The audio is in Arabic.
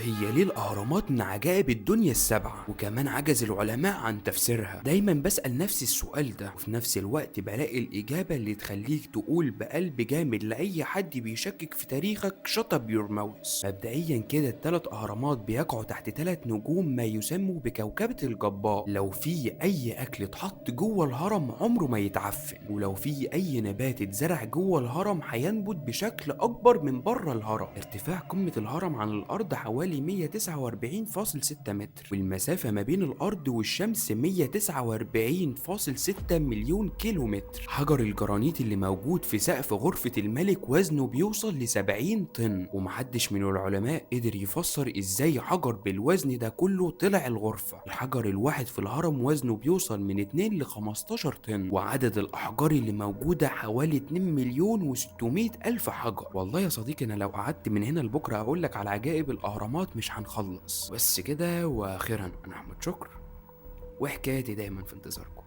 هي ليه الأهرامات من عجائب الدنيا السبعة؟ وكمان عجز العلماء عن تفسيرها. دايما بسأل نفسي السؤال ده، وفي نفس الوقت بلاقي الإجابة اللي تخليك تقول بقلب جامد لأي حد بيشكك في تاريخك shut up your mouth. مبدئيا كده التلات أهرامات بيقعوا تحت تلات نجوم ما يسموا بكوكبة الجبار. لو في أي أكل اتحط جوه الهرم عمره ما يتعفن، ولو في أي نبات اتزرع جوه الهرم هينبت بشكل أكبر من بره الهرم. ارتفاع قمة الهرم عن الأرض حوالي 149.6 متر، والمسافة ما بين الأرض والشمس 149.6 مليون كيلو متر. حجر الجرانيت اللي موجود في سقف غرفة الملك وزنه بيوصل ل70 طن، ومحدش من العلماء قدر يفسر ازاي حجر بالوزن ده كله طلع الغرفة. الحجر الواحد في الهرم وزنه بيوصل من 2 ل 15 طن، وعدد الأحجار اللي موجودة حوالي 2 مليون و600 ألف حجر. والله يا صديقي أنا لو قعدت من هنا لبكرة أقولك على عجائب الأهرامات مش هنخلص. بس كده، وأخيرا أنا أحمد شكر، وحكايتي دايما في انتظاركم.